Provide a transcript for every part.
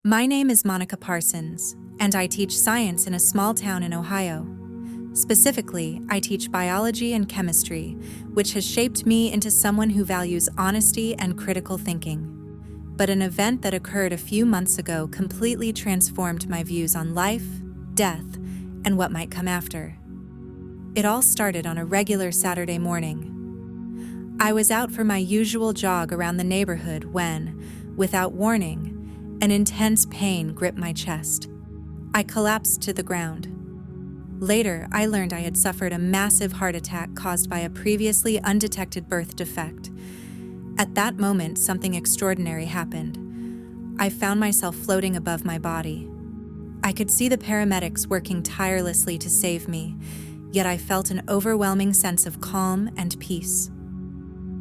My name is Monica Parsons, and I teach science in a small town in Ohio. Specifically, I teach biology and chemistry, which has shaped me into someone who values honesty and critical thinking. But an event that occurred a few months ago completely transformed my views on life, death, and what might come after. It all started on a regular Saturday morning. I was out for my usual jog around the neighborhood when, without warning, an intense pain gripped my chest. I collapsed to the ground. Later, I learned I had suffered a massive heart attack caused by a previously undetected birth defect. At that moment, something extraordinary happened. I found myself floating above my body. I could see the paramedics working tirelessly to save me, yet I felt an overwhelming sense of calm and peace.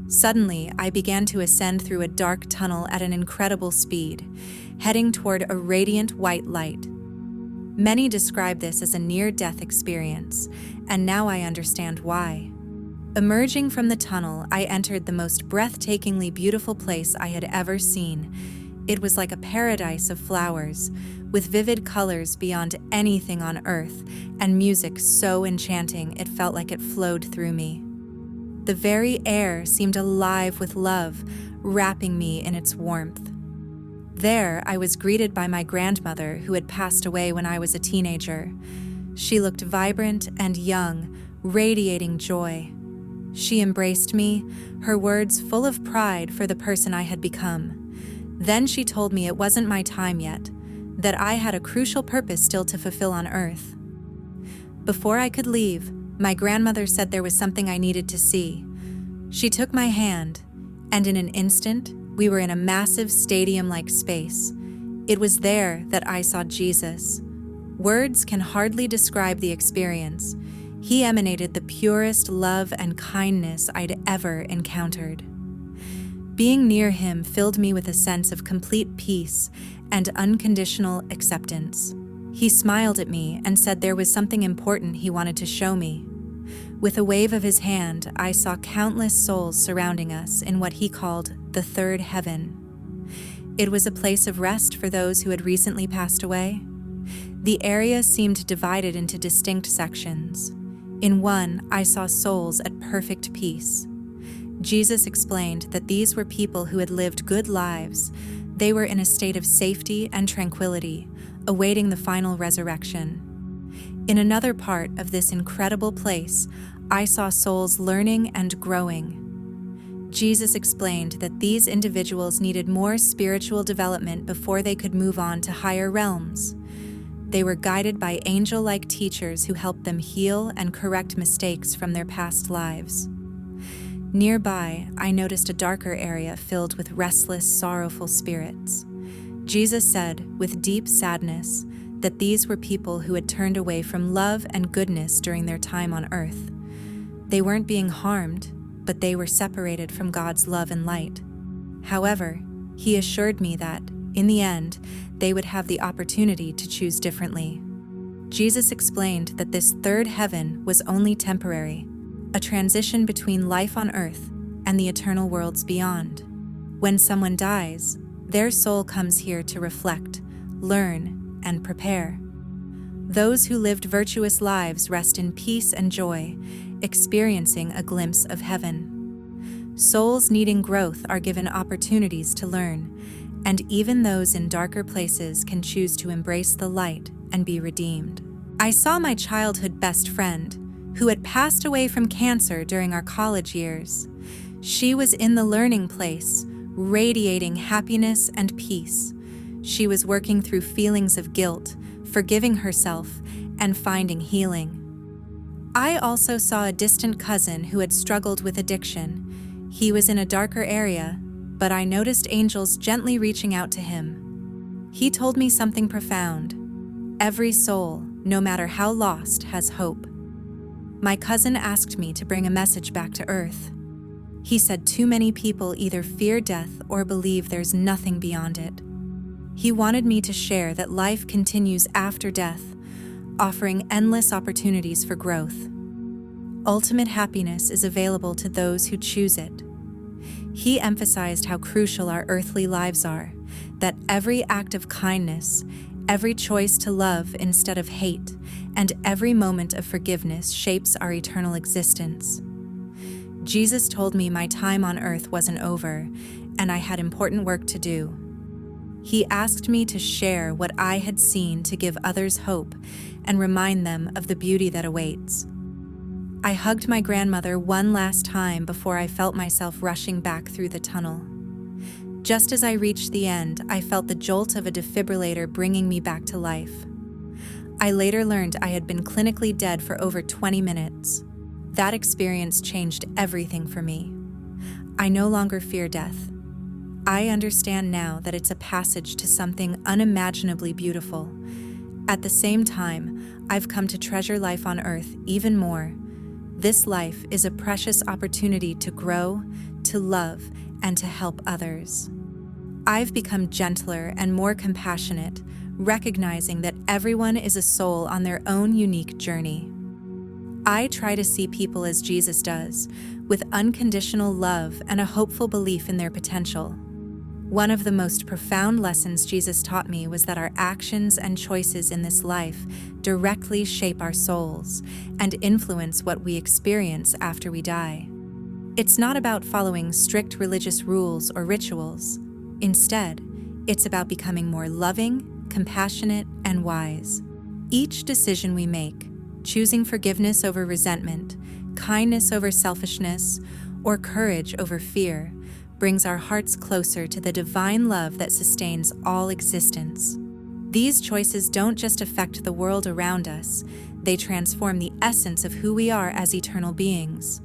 Suddenly, I began to ascend through a dark tunnel at an incredible speed, heading toward a radiant white light. Many describe this as a near-death experience, and now I understand why. Emerging from the tunnel, I entered the most breathtakingly beautiful place I had ever seen. It was like a paradise of flowers, with vivid colors beyond anything on earth, and music so enchanting it felt like it flowed through me. The very air seemed alive with love, wrapping me in its warmth. There, I was greeted by my grandmother, who had passed away when I was a teenager. She looked vibrant and young, radiating joy. She embraced me, her words full of pride for the person I had become. Then she told me it wasn't my time yet, that I had a crucial purpose still to fulfill on Earth. Before I could leave, my grandmother said there was something I needed to see. She took my hand, and in an instant, we were in a massive stadium-like space. It was there that I saw Jesus. Words can hardly describe the experience. He emanated the purest love and kindness I'd ever encountered. Being near him filled me with a sense of complete peace and unconditional acceptance. He smiled at me and said there was something important he wanted to show me. With a wave of his hand, I saw countless souls surrounding us in what he called the third heaven. It was a place of rest for those who had recently passed away. The area seemed divided into distinct sections. In one, I saw souls at perfect peace. Jesus explained that these were people who had lived good lives. They were in a state of safety and tranquility, awaiting the final resurrection. In another part of this incredible place, I saw souls learning and growing. Jesus explained that these individuals needed more spiritual development before they could move on to higher realms. They were guided by angel-like teachers who helped them heal and correct mistakes from their past lives. Nearby, I noticed a darker area filled with restless, sorrowful spirits. Jesus said, with deep sadness, that these were people who had turned away from love and goodness during their time on earth. They weren't being harmed, but they were separated from God's love and light. However, he assured me that, in the end, they would have the opportunity to choose differently. Jesus explained that this third heaven was only temporary, a transition between life on earth and the eternal worlds beyond. When someone dies, their soul comes here to reflect, learn, and prepare. Those who lived virtuous lives rest in peace and joy, experiencing a glimpse of heaven. Souls needing growth are given opportunities to learn, and even those in darker places can choose to embrace the light and be redeemed. I saw my childhood best friend, who had passed away from cancer during our college years. She was in the learning place, radiating happiness and peace. She was working through feelings of guilt, forgiving herself, and finding healing. I also saw a distant cousin who had struggled with addiction. He was in a darker area, but I noticed angels gently reaching out to him. He told me something profound. Every soul, no matter how lost, has hope. My cousin asked me to bring a message back to Earth. He said too many people either fear death or believe there's nothing beyond it. He wanted me to share that life continues after death, offering endless opportunities for growth. Ultimate happiness is available to those who choose it. He emphasized how crucial our earthly lives are, that every act of kindness, every choice to love instead of hate, and every moment of forgiveness shapes our eternal existence. Jesus told me my time on earth wasn't over, and I had important work to do. He asked me to share what I had seen to give others hope and remind them of the beauty that awaits. I hugged my grandmother one last time before I felt myself rushing back through the tunnel. Just as I reached the end, I felt the jolt of a defibrillator bringing me back to life. I later learned I had been clinically dead for over 20 minutes. That experience changed everything for me. I no longer fear death. I understand now that it's a passage to something unimaginably beautiful. At the same time, I've come to treasure life on earth even more. This life is a precious opportunity to grow, to love, and to help others. I've become gentler and more compassionate, recognizing that everyone is a soul on their own unique journey. I try to see people as Jesus does, with unconditional love and a hopeful belief in their potential. One of the most profound lessons Jesus taught me was that our actions and choices in this life directly shape our souls and influence what we experience after we die. It's not about following strict religious rules or rituals. Instead, it's about becoming more loving, compassionate, and wise. Each decision we make, choosing forgiveness over resentment, kindness over selfishness, or courage over fear, brings our hearts closer to the divine love that sustains all existence. These choices don't just affect the world around us, they transform the essence of who we are as eternal beings.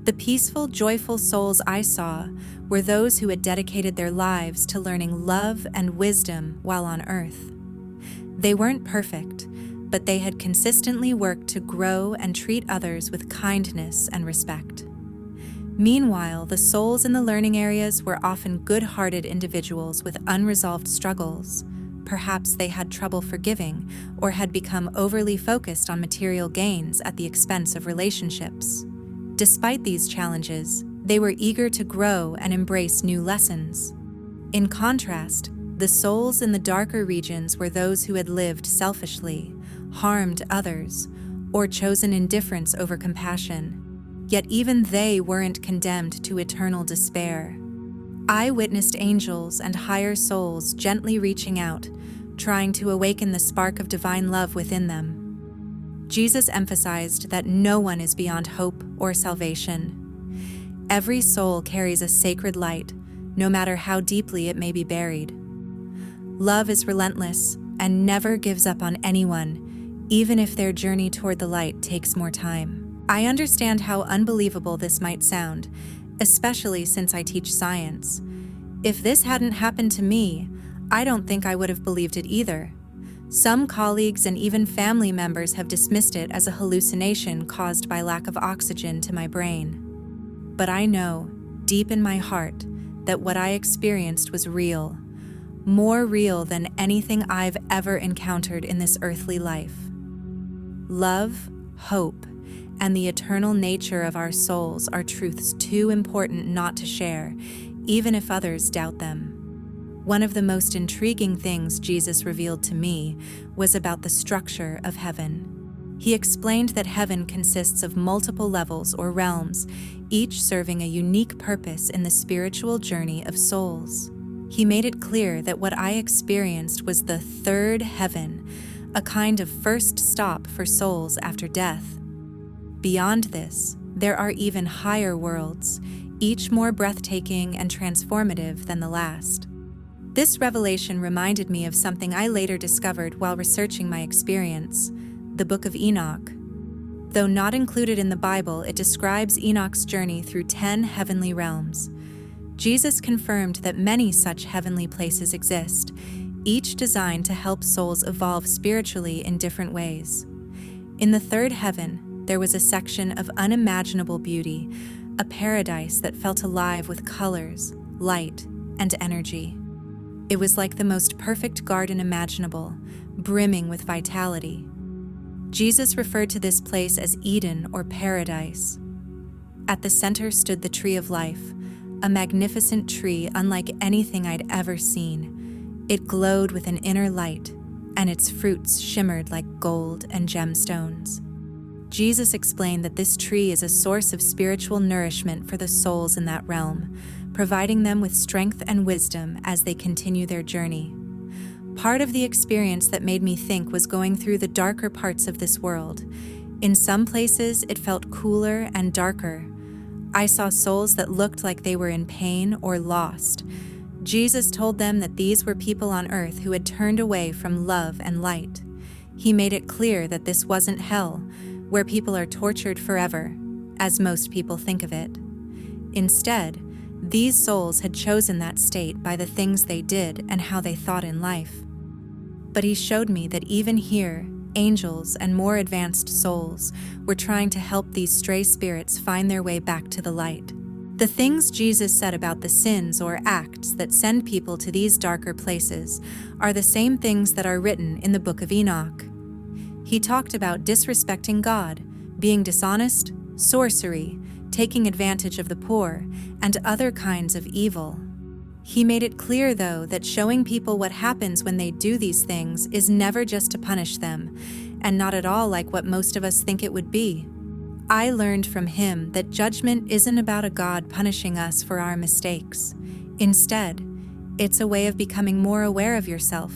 The peaceful, joyful souls I saw were those who had dedicated their lives to learning love and wisdom while on earth. They weren't perfect, but they had consistently worked to grow and treat others with kindness and respect. Meanwhile, the souls in the learning areas were often good-hearted individuals with unresolved struggles. Perhaps they had trouble forgiving or had become overly focused on material gains at the expense of relationships. Despite these challenges, they were eager to grow and embrace new lessons. In contrast, the souls in the darker regions were those who had lived selfishly, harmed others, or chosen indifference over compassion. Yet even they weren't condemned to eternal despair. I witnessed angels and higher souls gently reaching out, trying to awaken the spark of divine love within them. Jesus emphasized that no one is beyond hope or salvation. Every soul carries a sacred light, no matter how deeply it may be buried. Love is relentless and never gives up on anyone, even if their journey toward the light takes more time. I understand how unbelievable this might sound, especially since I teach science. If this hadn't happened to me, I don't think I would have believed it either. Some colleagues and even family members have dismissed it as a hallucination caused by lack of oxygen to my brain. But I know, deep in my heart, that what I experienced was real, more real than anything I've ever encountered in this earthly life. Love, hope, and the eternal nature of our souls are truths too important not to share, even if others doubt them. One of the most intriguing things Jesus revealed to me was about the structure of heaven. He explained that heaven consists of multiple levels or realms, each serving a unique purpose in the spiritual journey of souls. He made it clear that what I experienced was the third heaven, a kind of first stop for souls after death. Beyond this, there are even higher worlds, each more breathtaking and transformative than the last. This revelation reminded me of something I later discovered while researching my experience, the Book of Enoch. Though not included in the Bible, it describes Enoch's journey through 10 heavenly realms. Jesus confirmed that many such heavenly places exist, each designed to help souls evolve spiritually in different ways. In the third heaven, there was a section of unimaginable beauty, a paradise that felt alive with colors, light, and energy. It was like the most perfect garden imaginable, brimming with vitality. Jesus referred to this place as Eden or paradise. At the center stood the tree of life, a magnificent tree unlike anything I'd ever seen. It glowed with an inner light, and its fruits shimmered like gold and gemstones. Jesus explained that this tree is a source of spiritual nourishment for the souls in that realm, providing them with strength and wisdom as they continue their journey. Part of the experience that made me think was going through the darker parts of this world. In some places, it felt cooler and darker. I saw souls that looked like they were in pain or lost. Jesus told them that these were people on earth who had turned away from love and light. He made it clear that this wasn't hell, where people are tortured forever, as most people think of it. Instead, these souls had chosen that state by the things they did and how they thought in life. But he showed me that even here, angels and more advanced souls were trying to help these stray spirits find their way back to the light. The things Jesus said about the sins or acts that send people to these darker places are the same things that are written in the book of Enoch. He talked about disrespecting God, being dishonest, sorcery, taking advantage of the poor, and other kinds of evil. He made it clear, though, that showing people what happens when they do these things is never just to punish them, and not at all like what most of us think it would be. I learned from him that judgment isn't about a God punishing us for our mistakes. Instead, it's a way of becoming more aware of yourself.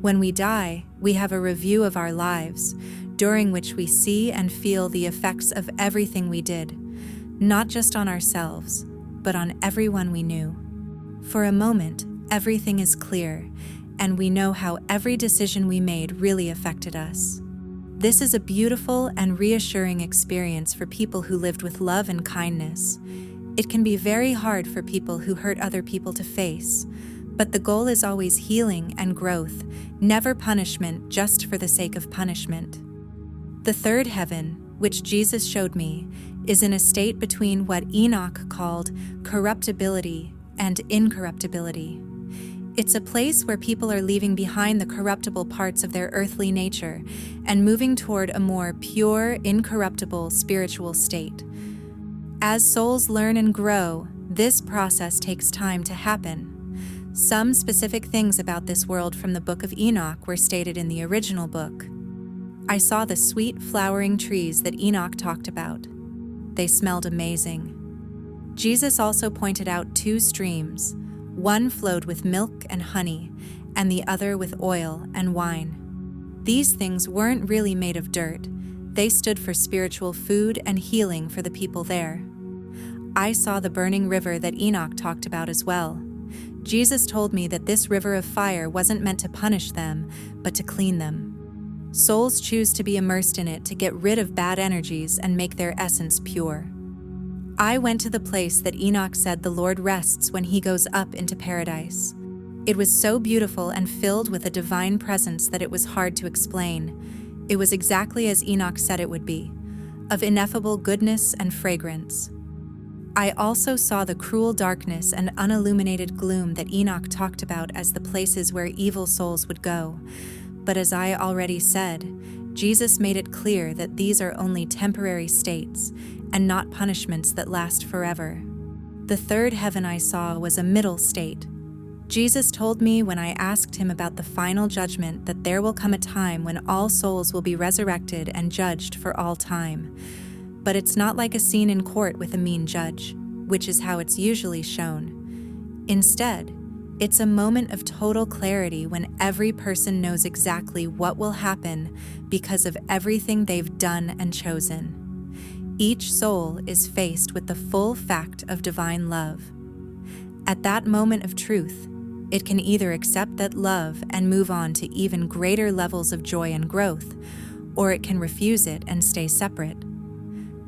When we die, we have a review of our lives, during which we see and feel the effects of everything we did, not just on ourselves, but on everyone we knew. For a moment, everything is clear, and we know how every decision we made really affected us. This is a beautiful and reassuring experience for people who lived with love and kindness. It can be very hard for people who hurt other people to face, but the goal is always healing and growth, never punishment just for the sake of punishment. The third heaven, which Jesus showed me, is in a state between what Enoch called corruptibility and incorruptibility. It's a place where people are leaving behind the corruptible parts of their earthly nature and moving toward a more pure, incorruptible spiritual state. As souls learn and grow, this process takes time to happen. Some specific things about this world from the Book of Enoch were stated in the original book. I saw the sweet flowering trees that Enoch talked about. They smelled amazing. Jesus also pointed out 2 streams. One flowed with milk and honey, and the other with oil and wine. These things weren't really made of dirt. They stood for spiritual food and healing for the people there. I saw the burning river that Enoch talked about as well. Jesus told me that this river of fire wasn't meant to punish them, but to clean them. Souls choose to be immersed in it to get rid of bad energies and make their essence pure. I went to the place that Enoch said the Lord rests when he goes up into paradise. It was so beautiful and filled with a divine presence that it was hard to explain. It was exactly as Enoch said it would be, of ineffable goodness and fragrance. I also saw the cruel darkness and unilluminated gloom that Enoch talked about as the places where evil souls would go. But as I already said, Jesus made it clear that these are only temporary states and not punishments that last forever. The third heaven I saw was a middle state. Jesus told me when I asked him about the final judgment that there will come a time when all souls will be resurrected and judged for all time. But it's not like a scene in court with a mean judge, which is how it's usually shown. Instead, it's a moment of total clarity when every person knows exactly what will happen because of everything they've done and chosen. Each soul is faced with the full fact of divine love. At that moment of truth, it can either accept that love and move on to even greater levels of joy and growth, or it can refuse it and stay separate.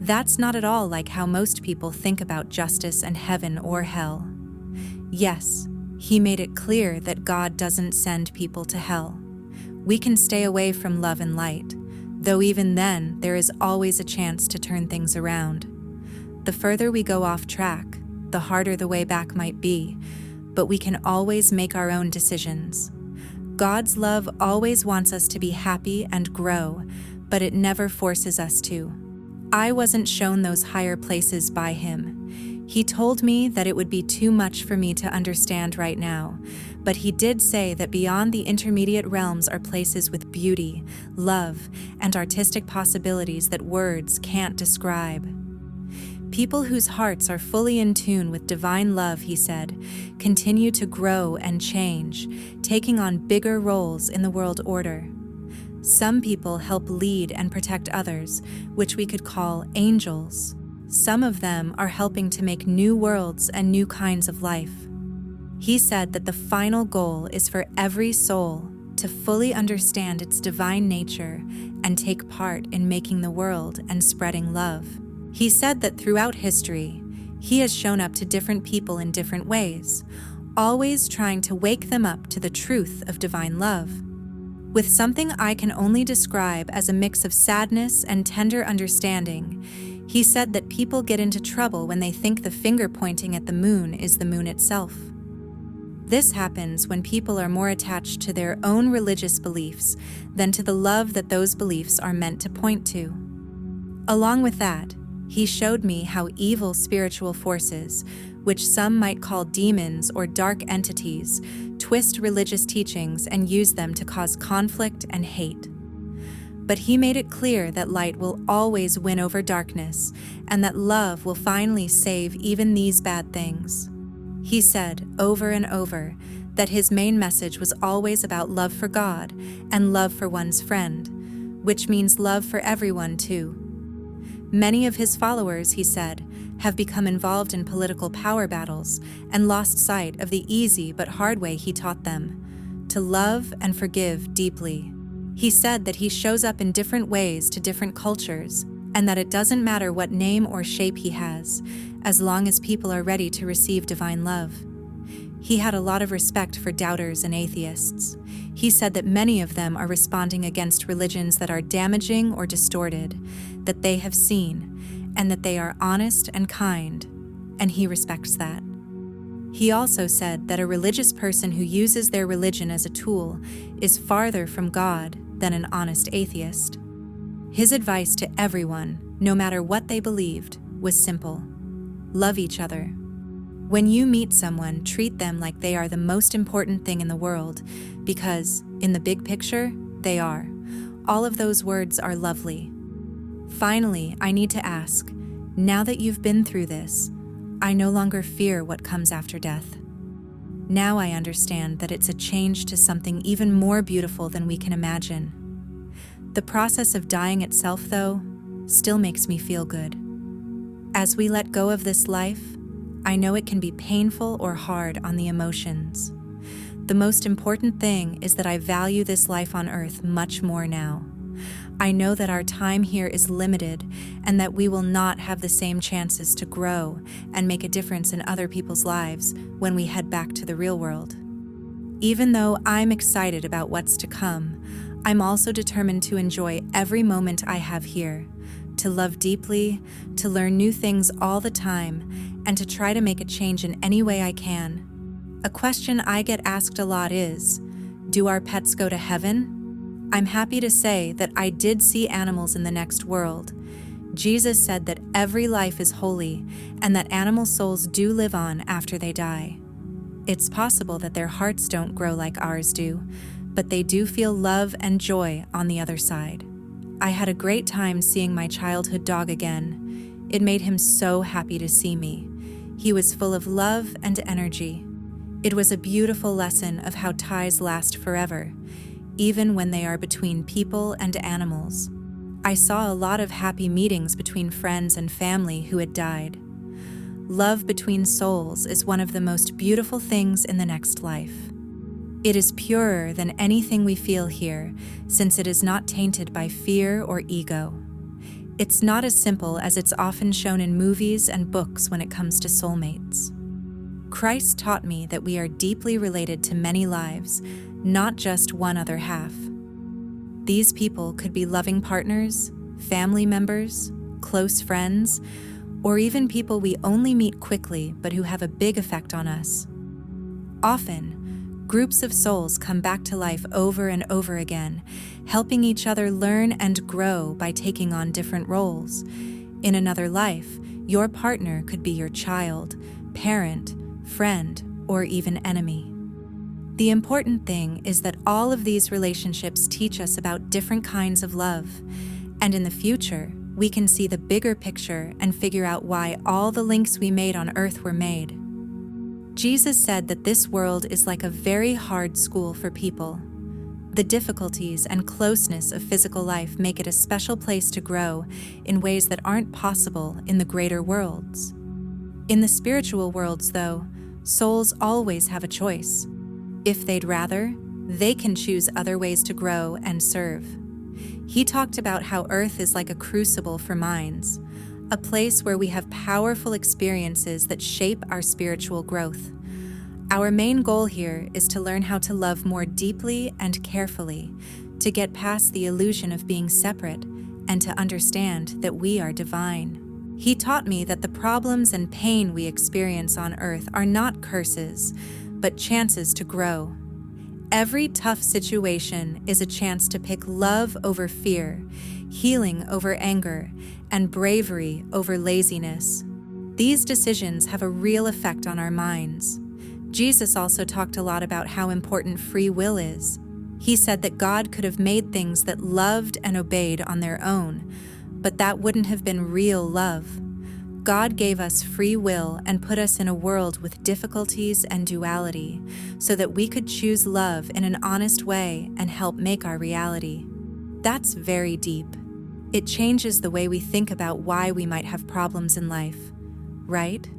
That's not at all like how most people think about justice and heaven or hell. Yes, he made it clear that God doesn't send people to hell. We can stay away from love and light, though even then there is always a chance to turn things around. The further we go off track, the harder the way back might be, but we can always make our own decisions. God's love always wants us to be happy and grow, but it never forces us to. I wasn't shown those higher places by him. He told me that it would be too much for me to understand right now, But he did say that beyond the intermediate realms are places with beauty, love, and artistic possibilities that words can't describe. People whose hearts are fully in tune with divine love, he said, continue to grow and change, taking on bigger roles in the world order. Some people help lead and protect others, which we could call angels. Some of them are helping to make new worlds and new kinds of life. He said that the final goal is for every soul to fully understand its divine nature and take part in making the world and spreading love. He said that throughout history, he has shown up to different people in different ways, always trying to wake them up to the truth of divine love. With something I can only describe as a mix of sadness and tender understanding, he said that people get into trouble when they think the finger pointing at the moon is the moon itself. This happens when people are more attached to their own religious beliefs than to the love that those beliefs are meant to point to. Along with that, he showed me how evil spiritual forces, which some might call demons or dark entities, twist religious teachings and use them to cause conflict and hate. But he made it clear that light will always win over darkness, and that love will finally save even these bad things. He said over and over that his main message was always about love for God and love for one's friend, which means love for everyone too. Many of his followers, he said, have become involved in political power battles and lost sight of the easy but hard way he taught them, to love and forgive deeply. He said that he shows up in different ways to different cultures, and that it doesn't matter what name or shape he has, as long as people are ready to receive divine love. He had a lot of respect for doubters and atheists. He said that many of them are responding against religions that are damaging or distorted, that they have seen, and that they are honest and kind, and he respects that. He also said that a religious person who uses their religion as a tool is farther from God than an honest atheist. His advice to everyone, no matter what they believed, was simple: love each other. When you meet someone, treat them like they are the most important thing in the world, because, in the big picture, they are. All of those words are lovely. Finally, I need to ask, now that you've been through this, I no longer fear what comes after death. Now I understand that it's a change to something even more beautiful than we can imagine. The process of dying itself, though, still makes me feel good. As we let go of this life, I know it can be painful or hard on the emotions. The most important thing is that I value this life on earth much more now. I know that our time here is limited and that we will not have the same chances to grow and make a difference in other people's lives when we head back to the real world. Even though I'm excited about what's to come, I'm also determined to enjoy every moment I have here, to love deeply, to learn new things all the time, and to try to make a change in any way I can. A question I get asked a lot is, do our pets go to heaven? I'm happy to say that I did see animals in the next world. Jesus said that every life is holy and that animal souls do live on after they die. It's possible that their hearts don't grow like ours do, but they do feel love and joy on the other side. I had a great time seeing my childhood dog again. It made him so happy to see me. He was full of love and energy. It was a beautiful lesson of how ties last forever, even when they are between people and animals. I saw a lot of happy meetings between friends and family who had died. Love between souls is one of the most beautiful things in the next life. It is purer than anything we feel here, since it is not tainted by fear or ego. It's not as simple as it's often shown in movies and books when it comes to soulmates. Christ taught me that we are deeply related to many lives, not just one other half. These people could be loving partners, family members, close friends, or even people we only meet quickly but who have a big effect on us. Often, groups of souls come back to life over and over again, helping each other learn and grow by taking on different roles. In another life, your partner could be your child, parent, friend, or even enemy. The important thing is that all of these relationships teach us about different kinds of love, and in the future, we can see the bigger picture and figure out why all the links we made on Earth were made. Jesus said that this world is like a very hard school for people. The difficulties and closeness of physical life make it a special place to grow in ways that aren't possible in the greater worlds. In the spiritual worlds, though, souls always have a choice. If they'd rather, they can choose other ways to grow and serve. He talked about how Earth is like a crucible for minds, a place where we have powerful experiences that shape our spiritual growth. Our main goal here is to learn how to love more deeply and carefully, to get past the illusion of being separate, and to understand that we are divine. He taught me that the problems and pain we experience on Earth are not curses, but chances to grow. Every tough situation is a chance to pick love over fear, healing over anger, and bravery over laziness. These decisions have a real effect on our minds. Jesus also talked a lot about how important free will is. He said that God could have made things that loved and obeyed on their own, but that wouldn't have been real love. God gave us free will and put us in a world with difficulties and duality, so that we could choose love in an honest way and help make our reality. That's very deep. It changes the way we think about why we might have problems in life, right?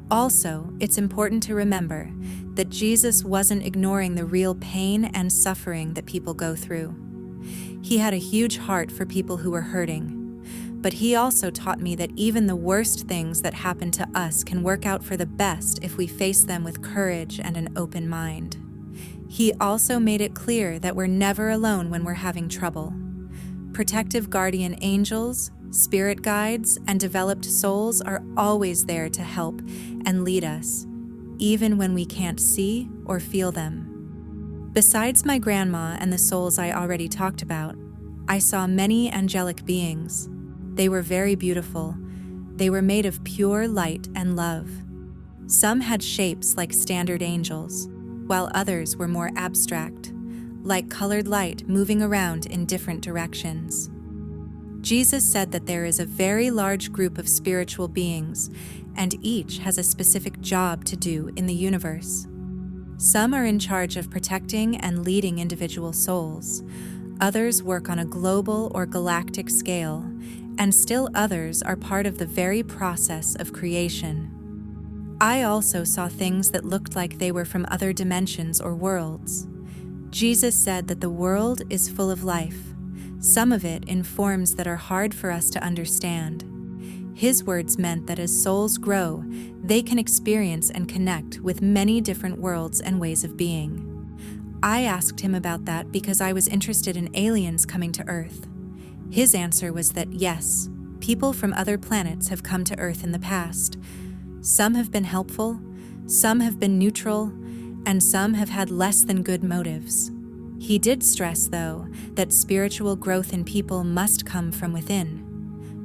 Also, it's important to remember that Jesus wasn't ignoring the real pain and suffering that people go through. He had a huge heart for people who were hurting. But he also taught me that even the worst things that happen to us can work out for the best if we face them with courage and an open mind. He also made it clear that we're never alone when we're having trouble. Protective guardian angels, spirit guides, and developed souls are always there to help and lead us, even when we can't see or feel them. Besides my grandma and the souls I already talked about, I saw many angelic beings. They were very beautiful. They were made of pure light and love. Some had shapes like standard angels, while others were more abstract, like colored light moving around in different directions. Jesus said that there is a very large group of spiritual beings, and each has a specific job to do in the universe. Some are in charge of protecting and leading individual souls. Others work on a global or galactic scale, and still others are part of the very process of creation. I also saw things that looked like they were from other dimensions or worlds. Jesus said that the world is full of life, some of it in forms that are hard for us to understand. His words meant that as souls grow, they can experience and connect with many different worlds and ways of being. I asked him about that because I was interested in aliens coming to Earth. His answer was that yes, people from other planets have come to Earth in the past. Some have been helpful, some have been neutral, and some have had less than good motives. He did stress, though, that spiritual growth in people must come from within.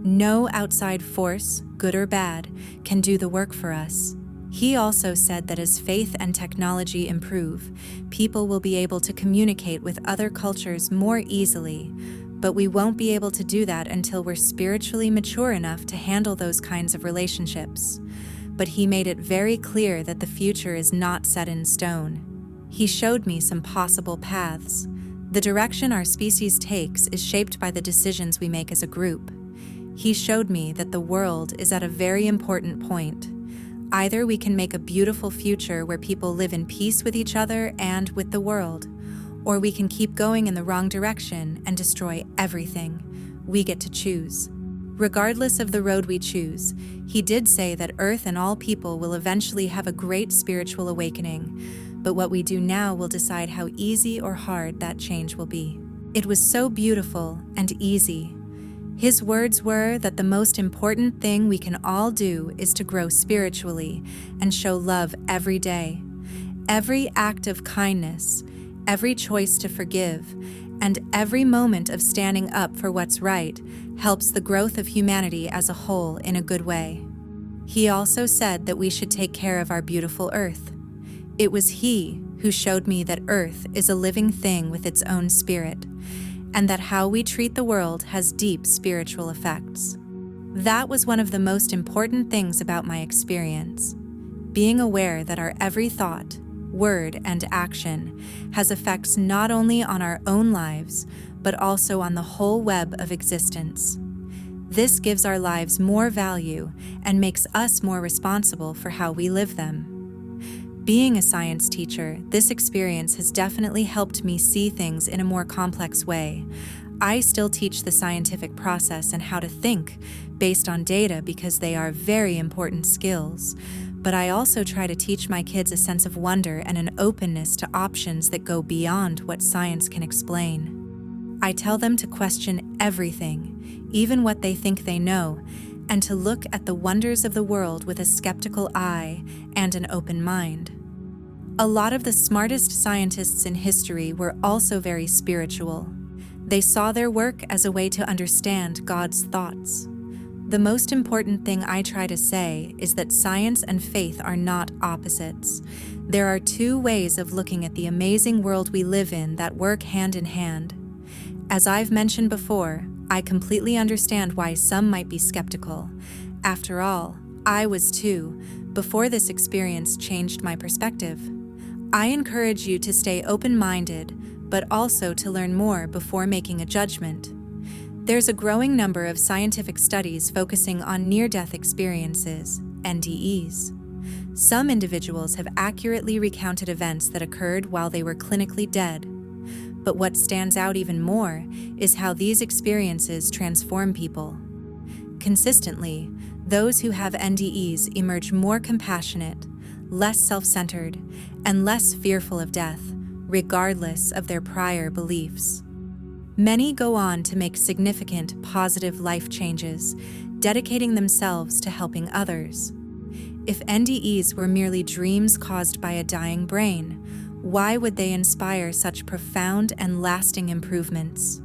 No outside force, good or bad, can do the work for us. He also said that as faith and technology improve, people will be able to communicate with other cultures more easily, but we won't be able to do that until we're spiritually mature enough to handle those kinds of relationships. But he made it very clear that the future is not set in stone. He showed me some possible paths. The direction our species takes is shaped by the decisions we make as a group. He showed me that the world is at a very important point. Either we can make a beautiful future where people live in peace with each other and with the world, or we can keep going in the wrong direction and destroy everything. We get to choose. Regardless of the road we choose, he did say that Earth and all people will eventually have a great spiritual awakening, but what we do now will decide how easy or hard that change will be. It was so beautiful and easy. His words were that the most important thing we can all do is to grow spiritually and show love every day. Every act of kindness, every choice to forgive, and every moment of standing up for what's right helps the growth of humanity as a whole in a good way. He also said that we should take care of our beautiful Earth. It was he who showed me that Earth is a living thing with its own spirit, and that how we treat the world has deep spiritual effects. That was one of the most important things about my experience, being aware that our every thought, word, and action has effects not only on our own lives, but also on the whole web of existence. This gives our lives more value and makes us more responsible for how we live them. Being a science teacher, this experience has definitely helped me see things in a more complex way. I still teach the scientific process and how to think based on data because they are very important skills. But I also try to teach my kids a sense of wonder and an openness to options that go beyond what science can explain. I tell them to question everything, even what they think they know, and to look at the wonders of the world with a skeptical eye and an open mind. A lot of the smartest scientists in history were also very spiritual. They saw their work as a way to understand God's thoughts. The most important thing I try to say is that science and faith are not opposites. There are two ways of looking at the amazing world we live in that work hand in hand. As I've mentioned before, I completely understand why some might be skeptical. After all, I was too, before this experience changed my perspective. I encourage you to stay open-minded, but also to learn more before making a judgment. There's a growing number of scientific studies focusing on near-death experiences, NDEs. Some individuals have accurately recounted events that occurred while they were clinically dead. But what stands out even more is how these experiences transform people. Consistently, those who have NDEs emerge more compassionate, less self-centered, and less fearful of death, regardless of their prior beliefs. Many go on to make significant positive life changes, dedicating themselves to helping others. If NDEs were merely dreams caused by a dying brain, why would they inspire such profound and lasting improvements?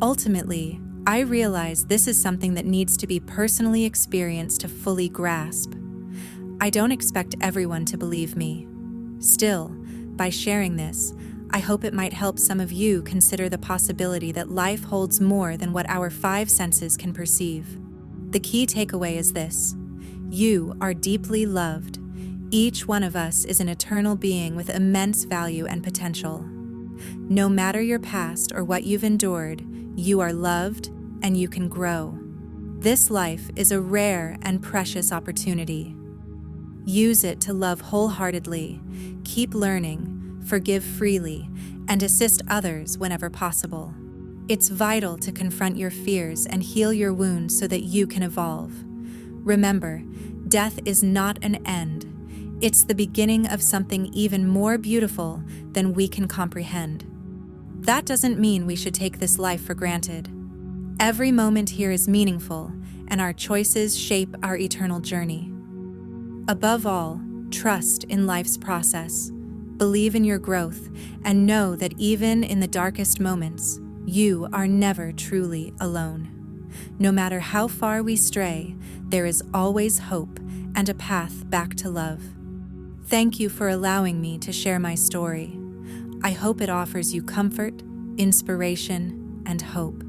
Ultimately, I realize this is something that needs to be personally experienced to fully grasp. I don't expect everyone to believe me. Still, by sharing this, I hope it might help some of you consider the possibility that life holds more than what our five senses can perceive. The key takeaway is this: you are deeply loved. Each one of us is an eternal being with immense value and potential. No matter your past or what you've endured, you are loved and you can grow. This life is a rare and precious opportunity. Use it to love wholeheartedly, keep learning, forgive freely, and assist others whenever possible. It's vital to confront your fears and heal your wounds so that you can evolve. Remember, death is not an end. It's the beginning of something even more beautiful than we can comprehend. That doesn't mean we should take this life for granted. Every moment here is meaningful, and our choices shape our eternal journey. Above all, trust in life's process, believe in your growth, and know that even in the darkest moments, you are never truly alone. No matter how far we stray, there is always hope and a path back to love. Thank you for allowing me to share my story. I hope it offers you comfort, inspiration, and hope.